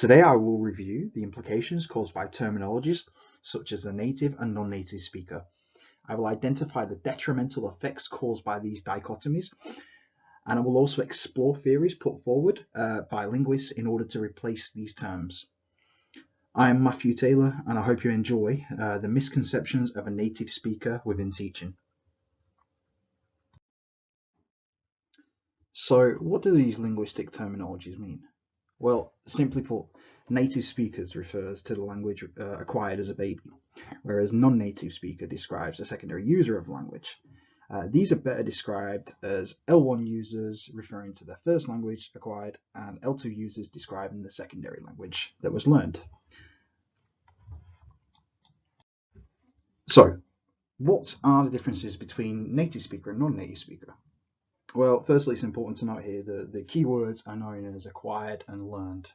Today I will review the implications caused by terminologies such as the native and non-native speaker. I will identify the detrimental effects caused by these dichotomies, and I will also explore theories put forward by linguists in order to replace these terms. I am Matthew Taylor, and I hope you enjoy the misconceptions of a native speaker within teaching. So, what do these linguistic terminologies mean? Well, simply put, native speakers refers to the language acquired as a baby, whereas non-native speaker describes a secondary user of language. These are better described as L1 users referring to their first language acquired, and L2 users describing the secondary language that was learned. So, what are the differences between native speaker and non-native speaker? Well, firstly, it's important to note here that the key words are known as acquired and learned,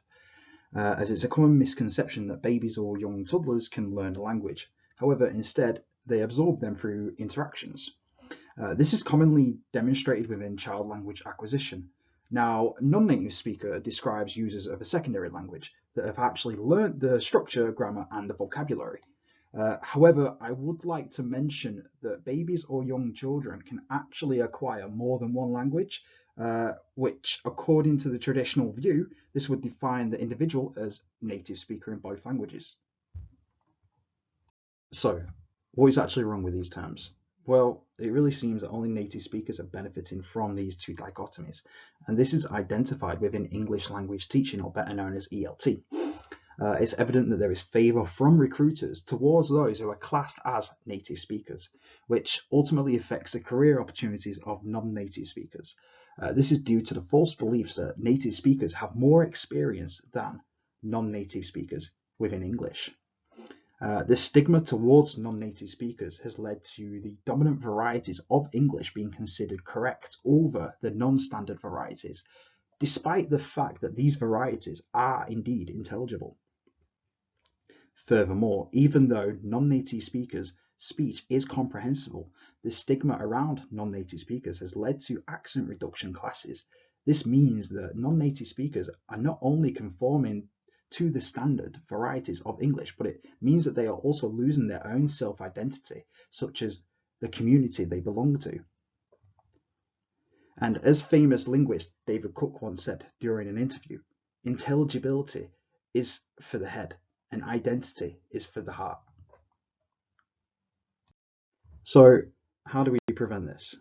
as it's a common misconception that babies or young toddlers can learn a language. However, instead, they absorb them through interactions. This is commonly demonstrated within child language acquisition. Now, non-native speaker describes users of a secondary language that have actually learnt the structure, grammar, and the vocabulary. However, I would like to mention that babies or young children can actually acquire more than one language, which, according to the traditional view, this would define the individual as native speaker in both languages. So, what is actually wrong with these terms? Well, it really seems that only native speakers are benefiting from these two dichotomies, and this is identified within English language teaching, or better known as ELT. It's evident that there is favour from recruiters towards those who are classed as native speakers, which ultimately affects the career opportunities of non-native speakers. This is due to the false beliefs that native speakers have more experience than non-native speakers within English. This stigma towards non-native speakers has led to the dominant varieties of English being considered correct over the non-standard varieties, despite the fact that these varieties are indeed intelligible. Furthermore, even though non-native speakers' speech is comprehensible, the stigma around non-native speakers has led to accent reduction classes. This means that non-native speakers are not only conforming to the standard varieties of English, but it means that they are also losing their own self-identity, such as the community they belong to. And as famous linguist David Cook once said during an interview, intelligibility is for the head and identity is for the heart. So, how do we prevent this?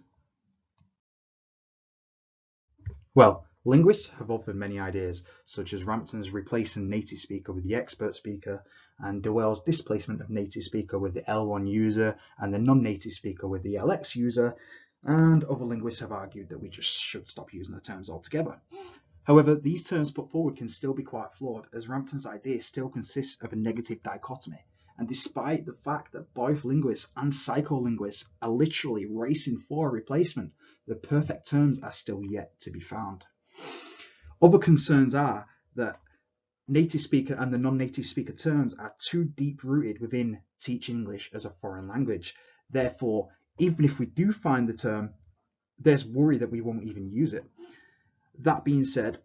Well, linguists have offered many ideas, such as Rampton's replacing native speaker with the expert speaker, and Dewell's displacement of native speaker with the L1 user and the non-native speaker with the LX user, and other linguists have argued that we just should stop using the terms altogether. However, these terms put forward can still be quite flawed, as Rampton's idea still consists of a negative dichotomy. And despite the fact that both linguists and psycholinguists are literally racing for a replacement, the perfect terms are still yet to be found. Other concerns are that native speaker and the non-native speaker terms are too deep-rooted within teaching English as a foreign language. Therefore, even if we do find the term, there's worry that we won't even use it. That being said,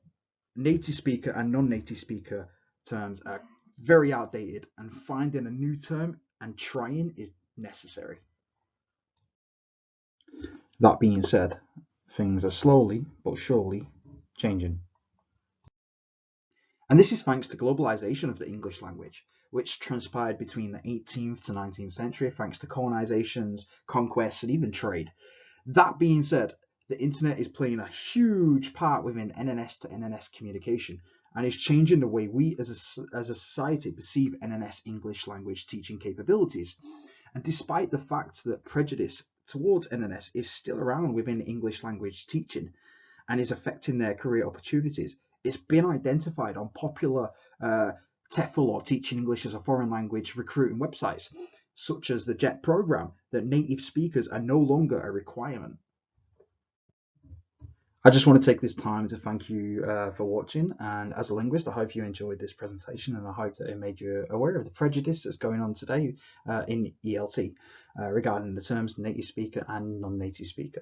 native speaker and non-native speaker terms are very outdated, and finding a new term and trying is necessary. That being said, things are slowly but surely changing. And this is thanks to globalization of the English language, which transpired between the 18th to 19th century thanks to colonizations, conquests, and even trade. That being said, the internet is playing a huge part within NNS to NNS communication and is changing the way we as a society perceive NNS English language teaching capabilities. And despite the fact that prejudice towards NNS is still around within English language teaching and is affecting their career opportunities, it's been identified on popular TEFL or Teaching English as a Foreign Language recruiting websites, such as the JET program, that native speakers are no longer a requirement. I just want to take this time to thank you for watching, and as a linguist I hope you enjoyed this presentation, and I hope that it made you aware of the prejudice that's going on today in ELT regarding the terms native speaker and non-native speaker.